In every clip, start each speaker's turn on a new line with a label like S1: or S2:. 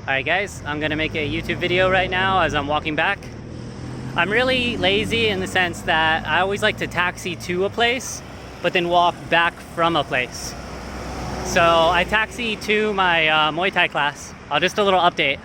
S1: Alright guys, I'm gonna make a YouTube video right now as I'm walking back. I'm really lazy in the sense that I always like to taxi to a place, but then walk back from a place. So I taxi to my Muay Thai class. Just a little update.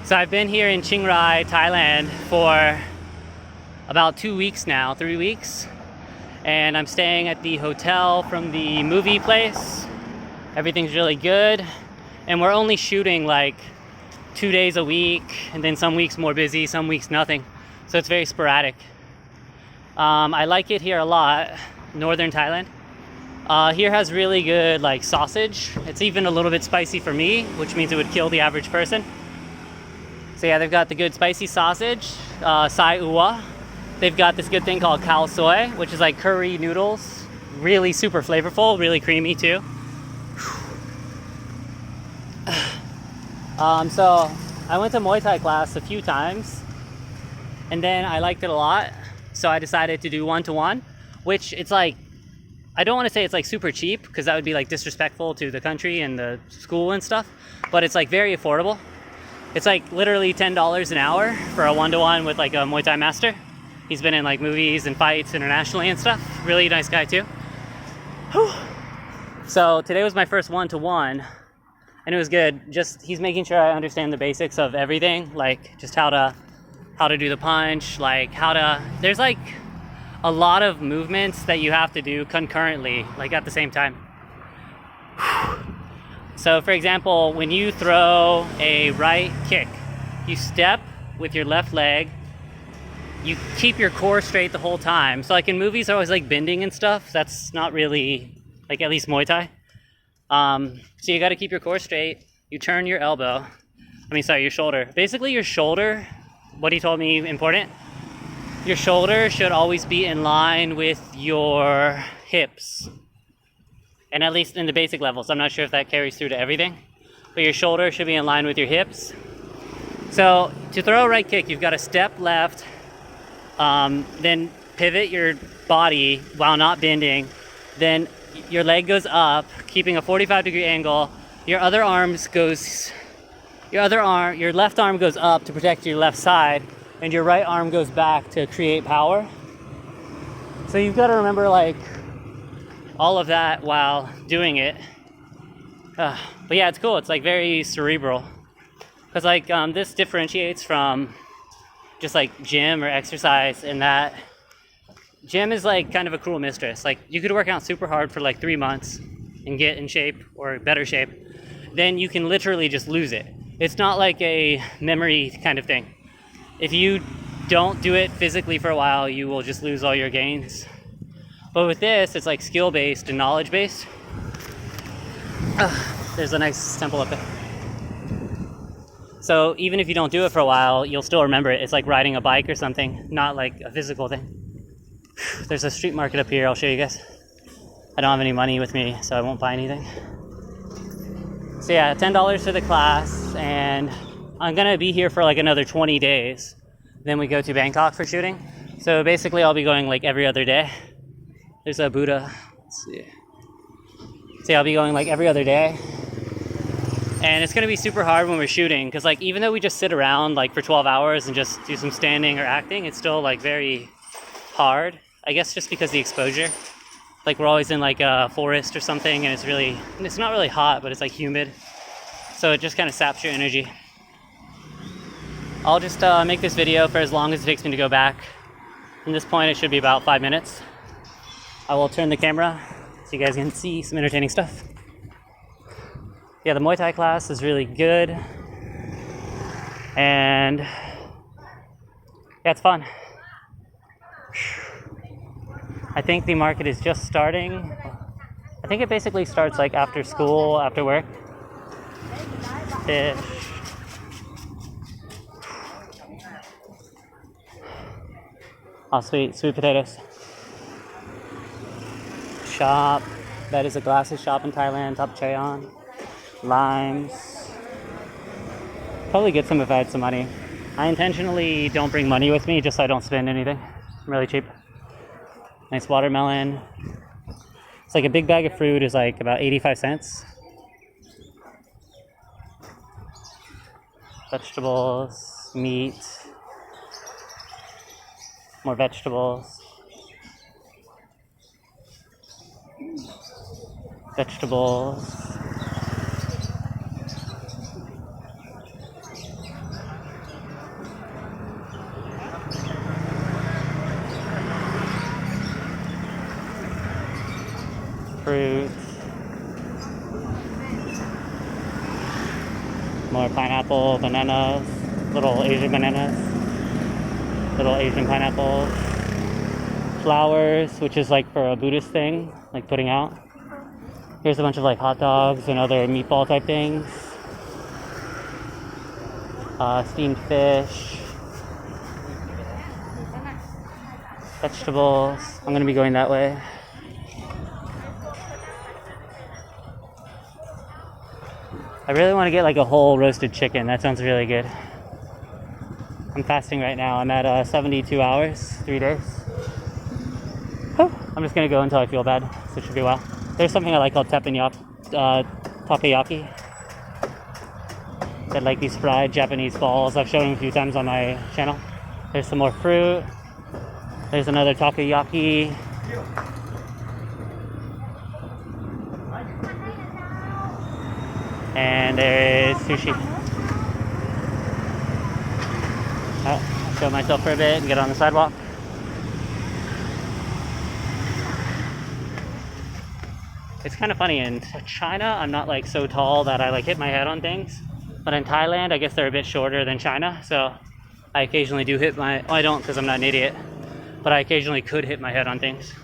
S1: So I've been here in Chiang Rai, Thailand for about 2 weeks now, 3 weeks. And I'm staying at the hotel from the movie place. Everything's really good. And we're only shooting like 2 days a week, and then some weeks more busy, some weeks nothing. So it's very sporadic. I like it here a lot, northern Thailand. Here has really good like sausage. It's even a little bit spicy for me, which means it would kill the average person. So yeah, they've got the good spicy sausage, sai ua. They've got this good thing called khao soy, which is like curry noodles. Really super flavorful, really creamy too. So I went to Muay Thai class a few times, and then I liked it a lot. So I decided to do one-to-one, which it's like, I don't want to say it's like super cheap, because that would be like disrespectful to the country and the school and stuff, but it's like very affordable. It's like literally $10 an hour for a one-to-one with like a Muay Thai master. He's been in like movies and fights internationally and stuff. Really nice guy too. Whew. So today was my first one-to-one. And it was good. Just he's making sure I understand the basics of everything, like just how to do the punch, like there's like a lot of movements that you have to do concurrently, like at the same time. So for example, when you throw a right kick, you step with your left leg, you keep your core straight the whole time. So like in movies, they're always like bending and stuff. That's not really, like at least Muay Thai. So you got to keep your core straight. You turn your your shoulder. Basically your shoulder, what he told me important, your shoulder should always be in line with your hips. And at least in the basic levels. I'm not sure if that carries through to everything, but your shoulder should be in line with your hips. So to throw a right kick, you've got to step left, then pivot your body while not bending, then your leg goes up, keeping a 45-degree angle. Your left arm goes up to protect your left side, and your right arm goes back to create power. So you've got to remember like all of that while doing it. But yeah, it's cool. It's like very cerebral, because like this differentiates from just like gym or exercise in that gym is like kind of a cruel mistress. Like you could work out super hard for like 3 months and get in shape or better shape. Then you can literally just lose it. It's not like a memory kind of thing. If you don't do it physically for a while, you will just lose all your gains. But with this, it's like skill-based and knowledge-based. There's a nice temple up there. So even if you don't do it for a while, you'll still remember it. It's like riding a bike or something, not like a physical thing. There's a street market up here. I'll show you guys. I don't have any money with me, so I won't buy anything. So yeah, $10 for the class, and I'm gonna be here for like another 20 days. Then we go to Bangkok for shooting. So basically I'll be going like every other day. There's a Buddha. Let's see. So yeah, I'll be going like every other day. And it's gonna be super hard when we're shooting, because like even though we just sit around like for 12 hours and just do some standing or acting, it's still like very hard. I guess just because the exposure. Like we're always in like a forest or something, and it's not really hot, but it's like humid. So it just kind of saps your energy. I'll just make this video for as long as it takes me to go back. From this point, it should be about 5 minutes. I will turn the camera so you guys can see some entertaining stuff. Yeah, the Muay Thai class is really good. And yeah, it's fun. I think the market is just starting. I think it basically starts like after school, after work. Fish. Oh, sweet potatoes. Shop. That is a glasses shop in Thailand. Top Chayon. Limes. Probably get some if I had some money. I intentionally don't bring money with me just so I don't spend anything. I'm really cheap. Nice watermelon. It's like a big bag of fruit is like about 85 cents. vegetables, meat, more vegetables, vegetables, fruit, more pineapple, bananas, little Asian bananas, little Asian pineapples, flowers, which is like for a Buddhist thing, like putting out. Here's a bunch of like hot dogs and other meatball type things. Steamed fish, vegetables. I'm gonna be going that way. I really want to get like a whole roasted chicken. That sounds really good. I'm fasting right now. I'm at 72 hours, 3 days. Whew. I'm just gonna go until I feel bad, so it should be well. There's something I like called takoyaki. That like these fried Japanese balls. I've shown them a few times on my channel. There's some more fruit. There's another takoyaki. And there is sushi. I'll show myself for a bit and get on the sidewalk. It's kind of funny, in China I'm not like so tall that I like hit my head on things, but in Thailand I guess they're a bit shorter than China, so I occasionally do hit my, well, I don't because I'm not an idiot, but I occasionally could hit my head on things.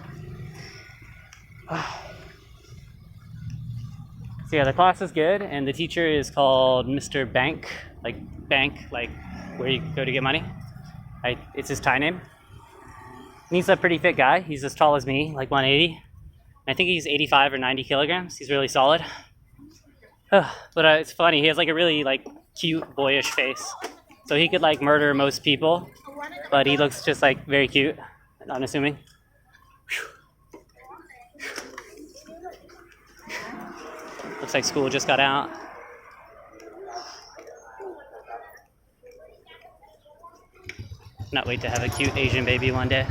S1: So yeah, the class is good, and the teacher is called Mr. Bank, like where you go to get money. It's his Thai name. And he's a pretty fit guy. He's as tall as me, like 180. I think he's 85 or 90 kilograms. He's really solid. But it's funny. He has like a really like cute, boyish face. So he could like murder most people, but he looks just like very cute and unassuming. Looks like school just got out. Not wait to have a cute Asian baby one day.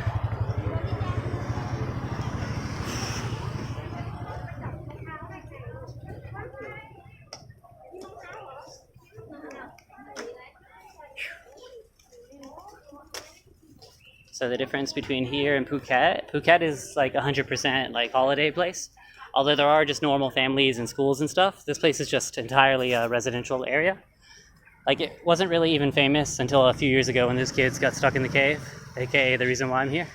S1: So the difference between here and Phuket is like 100% like holiday place. Although there are just normal families and schools and stuff, this place is just entirely a residential area. Like it wasn't really even famous until a few years ago when those kids got stuck in the cave, aka the reason why I'm here.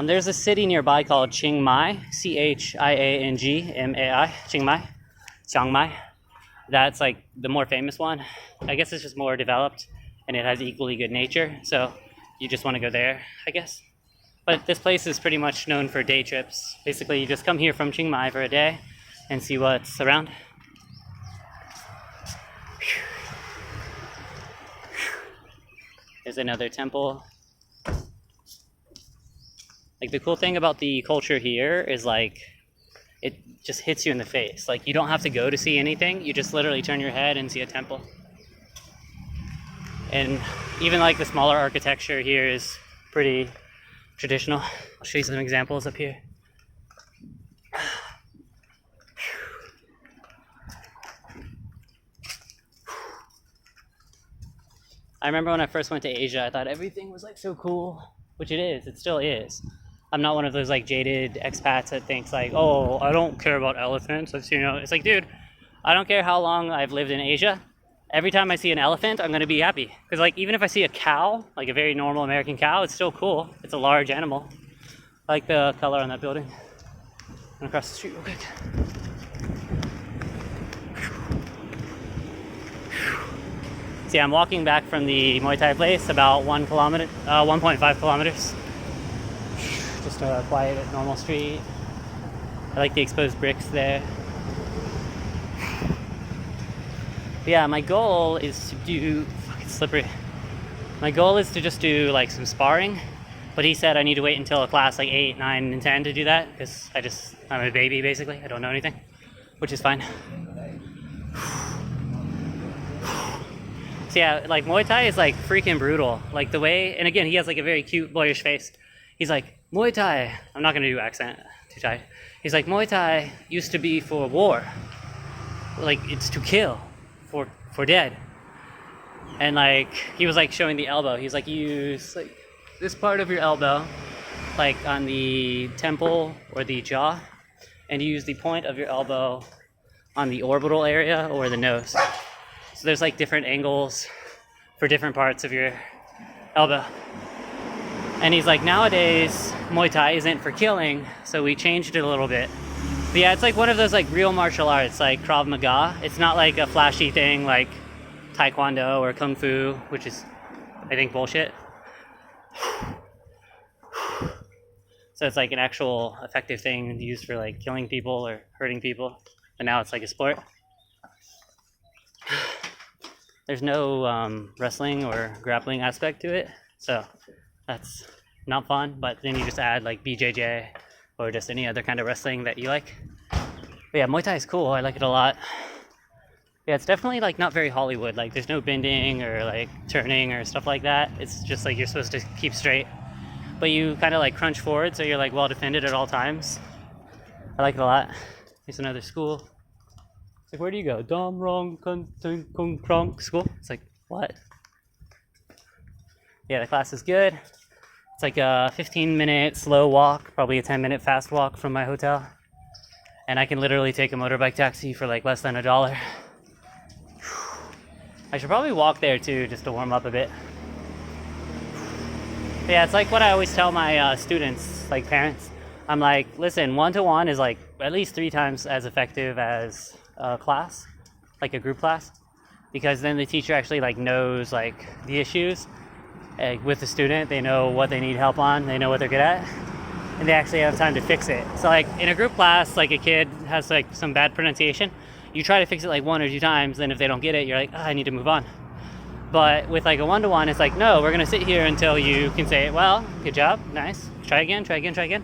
S1: There's a city nearby called Chiang Mai, Chiangmai, Chiang Mai. That's like the more famous one. I guess it's just more developed and it has equally good nature, so you just want to go there, I guess. But this place is pretty much known for day trips. Basically, you just come here from Chiang Mai for a day and see what's around. There's another temple. Like the cool thing about the culture here is like, it just hits you in the face. Like you don't have to go to see anything. You just literally turn your head and see a temple. And even like the smaller architecture here is pretty traditional. I'll show you some examples up here. I remember when I first went to Asia, I thought everything was like so cool, which it is, it still is. I'm not one of those like jaded expats that thinks like, oh, I don't care about elephants. It's like, dude, I don't care how long I've lived in Asia. Every time I see an elephant, I'm gonna be happy. Because like, even if I see a cow, like a very normal American cow, it's still cool. It's a large animal. I like the color on that building. I'm across the street real quick. See, I'm walking back from the Muay Thai place about 1.5 kilometers. Just a quiet, normal street. I like the exposed bricks there. But yeah, my goal is to do, fuck, it's slippery. My goal is to just do like some sparring, but he said I need to wait until a class like 8, 9, and 10 to do that, because I'm a baby basically, I don't know anything, which is fine. So yeah, like Muay Thai is like freaking brutal. Like the way, and again, he has like a very cute, boyish face. He's like, Muay Thai, I'm not gonna do accent too tight. He's like, Muay Thai used to be for war. Like, it's to kill, for dead. And like, he was like showing the elbow. He's like, you use like this part of your elbow, like on the temple or the jaw, and you use the point of your elbow on the orbital area or the nose. So there's like different angles for different parts of your elbow. And he's like, nowadays, Muay Thai isn't for killing, so we changed it a little bit. But yeah, it's like one of those like real martial arts, like Krav Maga. It's not like a flashy thing like Taekwondo or Kung Fu, which is, I think, bullshit. So it's like an actual effective thing used for like killing people or hurting people. But now it's like a sport. There's no wrestling or grappling aspect to it, so that's not fun. But then you just add like BJJ or just any other kind of wrestling that you like. But yeah, Muay Thai is cool. I like it a lot. Yeah, it's definitely like not very Hollywood. Like there's no bending or like turning or stuff like that. It's just like you're supposed to keep straight, but you kind of like crunch forward, so you're like well defended at all times. I like it a lot. Here's another school. It's like, where do you go? Dom Rong Kung Krong school? It's like, what? Yeah, the class is good. It's like a 15-minute slow walk, probably a 10-minute fast walk from my hotel. And I can literally take a motorbike taxi for like less than $1. I should probably walk there too, just to warm up a bit. But yeah, it's like what I always tell my students, like parents. I'm like, listen, one-to-one is like at least 3 times as effective as a class, like a group class, because then the teacher actually like knows like the issues with the student. They know what they need help on, they know what they're good at, and they actually have time to fix it. So like in a group class, like a kid has like some bad pronunciation, you try to fix it like 1 or 2 times, then if they don't get it, you're like, I need to move on. But with like a one-to-one, it's like, no, we're gonna sit here until you can say, well, good job, nice, try again, try again, try again.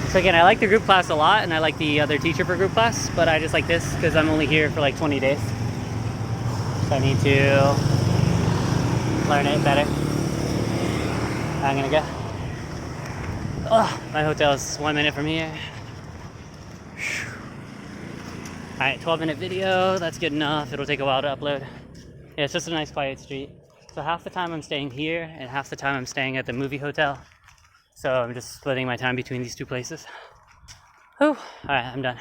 S1: So again, I like the group class a lot, and I like the other teacher for group class, but I just like this because I'm only here for like 20 days. So I need to learn it better. I'm gonna go. Oh, my hotel is 1 minute from here. Alright, 12-minute video, that's good enough. It'll take a while to upload. Yeah, it's just a nice quiet street. So half the time I'm staying here, and half the time I'm staying at the movie hotel. So I'm just splitting my time between these 2 places. Whew, alright, I'm done.